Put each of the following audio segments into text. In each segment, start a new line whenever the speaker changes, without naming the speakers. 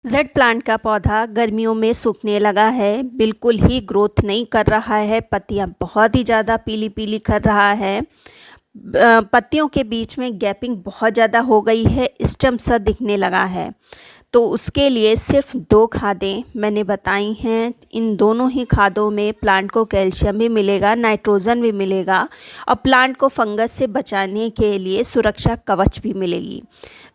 Jade plant का पौधा गर्मियों में सूखने लगा है, बिल्कुल ही ग्रोथ नहीं कर रहा है। पत्तियां बहुत ही ज़्यादा पीली पीली कर रहा है। पत्तियों के बीच में गैपिंग बहुत ज़्यादा हो गई है, स्टम्प सा दिखने लगा है। तो उसके लिए सिर्फ 2 खादें मैंने बताई हैं। इन दोनों ही खादों में प्लांट को कैल्शियम भी मिलेगा, नाइट्रोजन भी मिलेगा और प्लांट को फंगस से बचाने के लिए सुरक्षा कवच भी मिलेगी।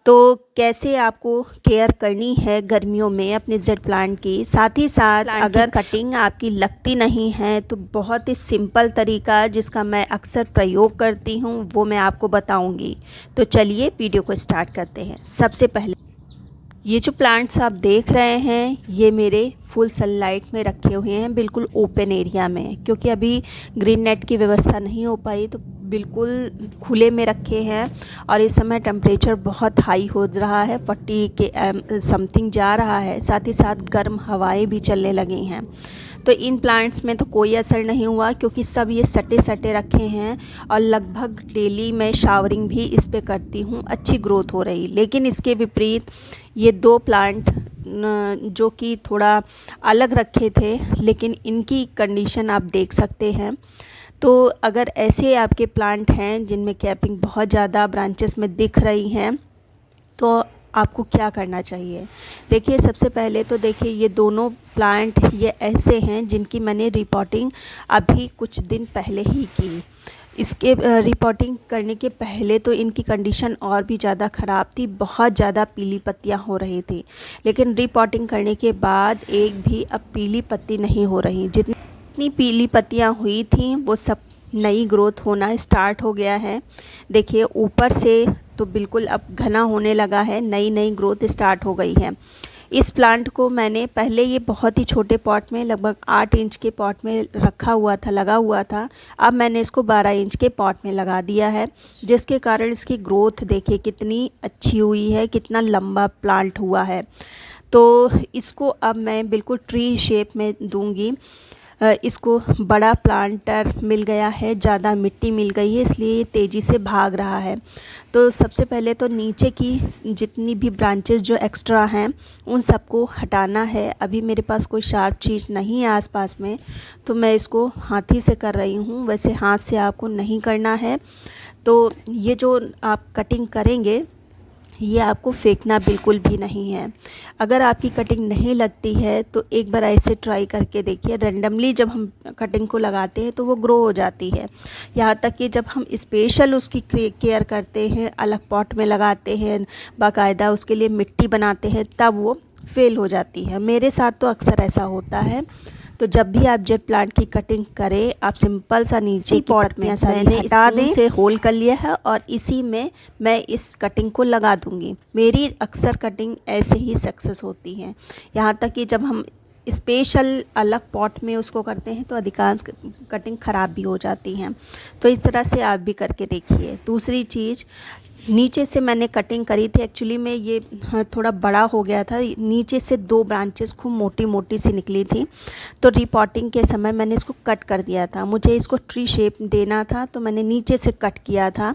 तो कैसे आपको केयर करनी है गर्मियों में अपने जेड प्लांट की, साथ ही साथ अगर कटिंग आपकी लगती नहीं है तो बहुत ही सिंपल तरीका जिसका मैं अक्सर प्रयोग करती हूँ वो मैं आपको बताऊँगी। तो चलिए वीडियो को स्टार्ट करते हैं। सबसे पहले ये जो प्लांट्स आप देख रहे हैं ये मेरे फुल सनलाइट में रखे हुए हैं, बिल्कुल ओपन एरिया में, क्योंकि अभी ग्रीन नेट की व्यवस्था नहीं हो पाई तो बिल्कुल खुले में रखे हैं। और इस समय टेम्परेचर बहुत हाई हो रहा है, 40 के समथिंग जा रहा है। साथ ही साथ गर्म हवाएं भी चलने लगी हैं। तो इन प्लांट्स में तो कोई असर नहीं हुआ क्योंकि सब ये सटे सटे रखे हैं और लगभग डेली मैं शावरिंग भी इस पे करती हूँ, अच्छी ग्रोथ हो रही। लेकिन इसके विपरीत ये 2 प्लांट जो कि थोड़ा अलग रखे थे, लेकिन इनकी कंडीशन आप देख सकते हैं। तो अगर ऐसे आपके प्लांट हैं जिनमें कैपिंग बहुत ज़्यादा ब्रांचेस में दिख रही हैं तो आपको क्या करना चाहिए। देखिए, सबसे पहले तो देखिए ये दोनों प्लांट ये ऐसे हैं जिनकी मैंने रिपोर्टिंग अभी कुछ दिन पहले ही की। इसके रिपोर्टिंग करने के पहले तो इनकी कंडीशन और भी ज़्यादा ख़राब थी, बहुत ज़्यादा पीली पत्तियां हो रही थी। लेकिन रिपोर्टिंग करने के बाद एक भी अब पीली पत्ती नहीं हो रही। जितनी पीली पत्तियां हुई थी वो सब नई ग्रोथ होना स्टार्ट हो गया है। देखिए ऊपर से तो बिल्कुल अब घना होने लगा है, नई नई ग्रोथ स्टार्ट हो गई है। इस प्लांट को मैंने पहले ये बहुत ही छोटे पॉट में लगभग 8 इंच के पॉट में रखा हुआ था, लगा हुआ था। अब मैंने इसको 12 इंच के पॉट में लगा दिया है, जिसके कारण इसकी ग्रोथ देखिए कितनी अच्छी हुई है, कितना लंबा प्लांट हुआ है। तो इसको अब मैं बिल्कुल ट्री शेप में दूंगी। इसको बड़ा प्लांटर मिल गया है, ज़्यादा मिट्टी मिल गई है, इसलिए ये तेज़ी से भाग रहा है। तो सबसे पहले तो नीचे की जितनी भी ब्रांचेस जो एक्स्ट्रा हैं उन सबको हटाना है। अभी मेरे पास कोई शार्प चीज़ नहीं है आसपास में, तो मैं इसको हाथी से कर रही हूँ। वैसे हाथ से आपको नहीं करना है। तो ये जो आप कटिंग करेंगे ये आपको फेंकना बिल्कुल भी नहीं है। अगर आपकी कटिंग नहीं लगती है तो एक बार ऐसे ट्राई करके देखिए। रैंडमली जब हम कटिंग को लगाते हैं तो वो ग्रो हो जाती है, यहाँ तक कि जब हम स्पेशल उसकी केयर करते हैं, अलग पॉट में लगाते हैं, बाकायदा उसके लिए मिट्टी बनाते हैं, तब वो फेल हो जाती है। मेरे साथ तो अक्सर ऐसा होता है। तो जब भी आप जेड प्लांट की कटिंग करें, आप सिंपल सा नीचे की पत्तियां सारी हटा दें, से होल कर लिया है और इसी में मैं इस कटिंग को लगा दूंगी। मेरी अक्सर कटिंग ऐसे ही सक्सेस होती है, यहाँ तक कि जब हम स्पेशल अलग पॉट में उसको करते हैं तो अधिकांश कटिंग ख़राब भी हो जाती हैं। तो इस तरह से आप भी करके देखिए। दूसरी चीज़, नीचे से मैंने कटिंग करी थी, एक्चुअली में ये थोड़ा बड़ा हो गया था। नीचे से 2 ब्रांचेस खूब मोटी मोटी सी निकली थी, तो रिपोर्टिंग के समय मैंने इसको कट कर दिया था। मुझे इसको ट्री शेप देना था तो मैंने नीचे से कट किया था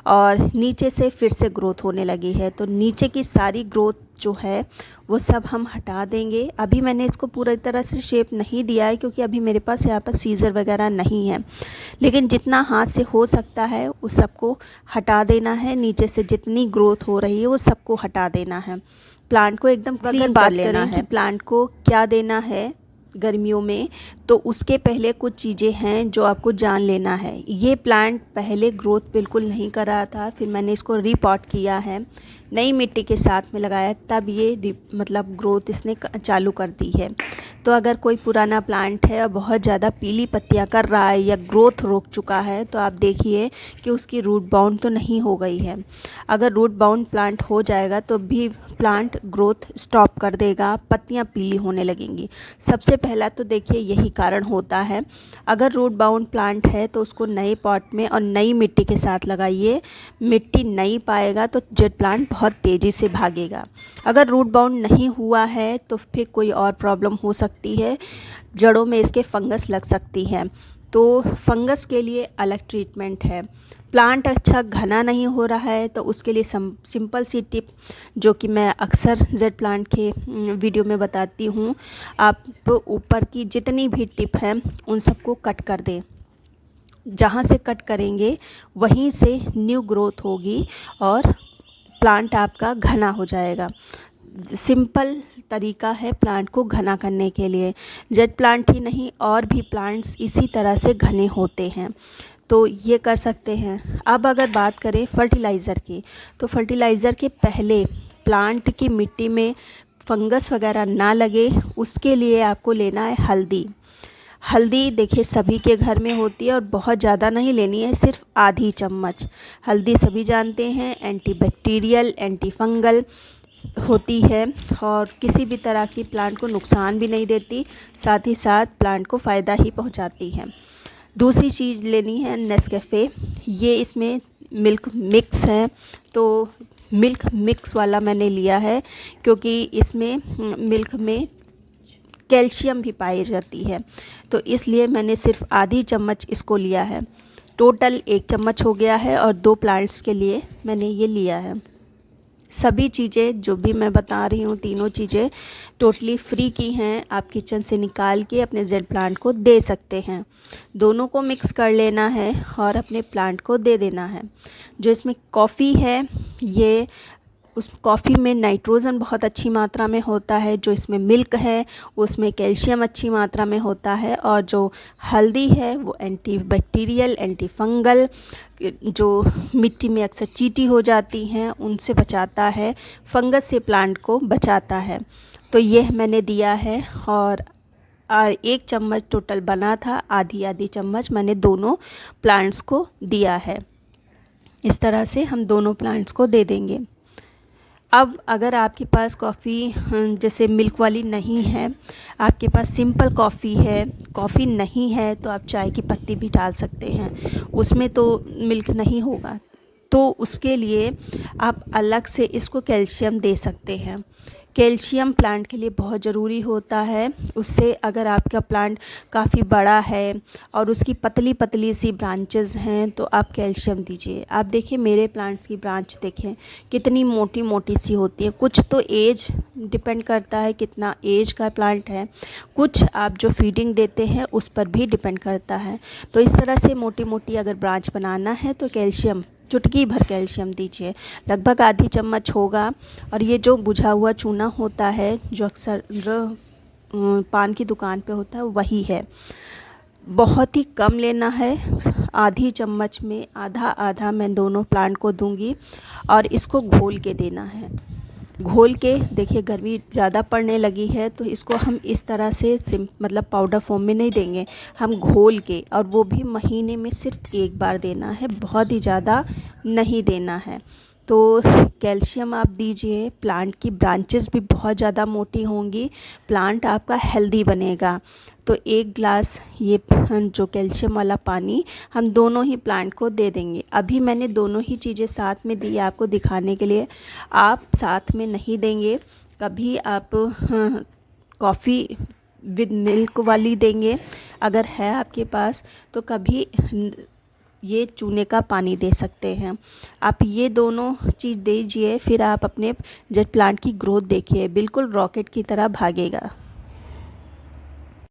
और नीचे से फिर से ग्रोथ होने लगी है। तो नीचे की सारी ग्रोथ जो है वो सब हम हटा देंगे। अभी मैंने इसको पूरी तरह से शेप नहीं दिया है क्योंकि अभी मेरे पास यहाँ पर सीज़र वगैरह नहीं है, लेकिन जितना हाथ से हो सकता है उस सबको हटा देना है। नीचे से जितनी ग्रोथ हो रही है वो सबको हटा देना है। प्लांट को एकदम क्लीन कर लेना है। प्लांट को क्या देना है गर्मियों में, तो उसके पहले कुछ चीज़ें हैं जो आपको जान लेना है। ये प्लांट पहले ग्रोथ बिल्कुल नहीं कर रहा था, फिर मैंने इसको रीपॉट किया है, नई मिट्टी के साथ में लगाया, तब ये मतलब ग्रोथ इसने चालू कर दी है। तो अगर कोई पुराना प्लांट है और बहुत ज़्यादा पीली पत्तियां कर रहा है या ग्रोथ रोक चुका है तो आप देखिए कि उसकी रूट बाउंड तो नहीं हो गई है। अगर रूट बाउंड प्लांट हो जाएगा तो भी प्लांट ग्रोथ स्टॉप कर देगा, पत्तियां पीली होने लगेंगी। सबसे पहला तो देखिए यही कारण होता है। अगर रूट बाउंड प्लांट है तो उसको नए पॉट में और नई मिट्टी के साथ लगाइए। मिट्टी नहीं पाएगा तो जेड प्लांट बहुत तेज़ी से भागेगा। अगर रूट बाउंड नहीं हुआ है तो फिर कोई और प्रॉब्लम हो सकती है, जड़ों में इसके फंगस लग सकती है। तो फंगस के लिए अलग ट्रीटमेंट है। प्लांट अच्छा घना नहीं हो रहा है तो उसके लिए सिंपल सी टिप जो कि मैं अक्सर जेड प्लांट के वीडियो में बताती हूँ, आप ऊपर की जितनी भी टिप है उन सबको कट कर दें। जहाँ से कट करेंगे वहीं से न्यू ग्रोथ होगी और प्लांट आपका घना हो जाएगा। सिंपल तरीका है प्लांट को घना करने के लिए। जेड प्लांट ही नहीं और भी प्लांट्स इसी तरह से घने होते हैं, तो ये कर सकते हैं। अब अगर बात करें फर्टिलाइज़र की, तो फर्टिलाइज़र के पहले प्लांट की मिट्टी में फंगस वगैरह ना लगे उसके लिए आपको लेना है हल्दी। हल्दी देखिए सभी के घर में होती है और बहुत ज़्यादा नहीं लेनी है, सिर्फ आधी चम्मच। हल्दी सभी जानते हैं एंटीबैक्टीरियल, एंटी फंगल होती है और किसी भी तरह की प्लांट को नुकसान भी नहीं देती, साथ ही साथ प्लांट को फ़ायदा ही पहुंचाती है। दूसरी चीज़ लेनी है नेस्कैफ़े। ये इसमें मिल्क मिक्स है, तो मिल्क मिक्स वाला मैंने लिया है क्योंकि इसमें मिल्क में कैल्शियम भी पाई जाती है, तो इसलिए मैंने सिर्फ आधी चम्मच इसको लिया है। टोटल 1 चम्मच हो गया है और 2 प्लांट्स के लिए मैंने ये लिया है। सभी चीज़ें जो भी मैं बता रही हूँ, तीनों चीज़ें टोटली फ्री की हैं। आप किचन से निकाल के अपने जेड प्लांट को दे सकते हैं। दोनों को मिक्स कर लेना है और अपने प्लांट को दे देना है। जो इसमें कॉफ़ी है, ये उस कॉफ़ी में नाइट्रोजन बहुत अच्छी मात्रा में होता है। जो इसमें मिल्क है उसमें कैल्शियम अच्छी मात्रा में होता है और जो हल्दी है वो एंटीबैक्टीरियल, एंटी फंगल, जो मिट्टी में अक्सर चींटी हो जाती हैं उनसे बचाता है, फंगस से प्लांट को बचाता है। तो ये मैंने दिया है और 1 चम्मच टोटल बना था, आधी आधी चम्मच मैंने दोनों प्लांट्स को दिया है। इस तरह से हम दोनों प्लांट्स को दे देंगे। अब अगर आपके पास कॉफ़ी जैसे मिल्क वाली नहीं है, आपके पास सिंपल कॉफ़ी है, कॉफ़ी नहीं है तो आप चाय की पत्ती भी डाल सकते हैं, उसमें तो मिल्क नहीं होगा, तो उसके लिए आप अलग से इसको कैल्शियम दे सकते हैं। कैल्शियम प्लांट के लिए बहुत ज़रूरी होता है। उससे अगर आपका प्लांट काफ़ी बड़ा है और उसकी पतली पतली सी ब्रांचेस हैं तो आप कैल्शियम दीजिए। आप देखिए मेरे प्लांट्स की ब्रांच देखें कितनी मोटी मोटी सी होती है। कुछ तो एज डिपेंड करता है कितना एज का प्लांट है, कुछ आप जो फीडिंग देते हैं उस पर भी डिपेंड करता है। तो इस तरह से मोटी मोटी अगर ब्रांच बनाना है तो कैल्शियम, चुटकी भर कैल्शियम दीजिए, लगभग आधी चम्मच होगा। और ये जो बुझा हुआ चूना होता है जो अक्सर पान की दुकान पे होता है वही है, बहुत ही कम लेना है। आधी चम्मच में आधा आधा मैं दोनों प्लांट को दूंगी और इसको घोल के देना है। घोल के देखिए गर्मी ज़्यादा पड़ने लगी है तो इसको हम इस तरह से मतलब पाउडर फॉर्म में नहीं देंगे, हम घोल के, और वो भी महीने में सिर्फ 1 बार देना है, बहुत ही ज़्यादा नहीं देना है। तो कैल्शियम आप दीजिए, प्लांट की ब्रांचेस भी बहुत ज़्यादा मोटी होंगी, प्लांट आपका हेल्दी बनेगा। तो 1 ग्लास ये जो कैल्शियम वाला पानी हम दोनों ही प्लांट को दे देंगे। अभी मैंने दोनों ही चीज़ें साथ में दी आपको दिखाने के लिए, आप साथ में नहीं देंगे। कभी आप कॉफ़ी विद मिल्क वाली देंगे अगर है आपके पास, तो कभी ये चूने का पानी दे सकते हैं। आप ये दोनों चीज़ दीजिए, फिर आप अपने जेड प्लांट की ग्रोथ देखिए, बिल्कुल रॉकेट की तरह भागेगा।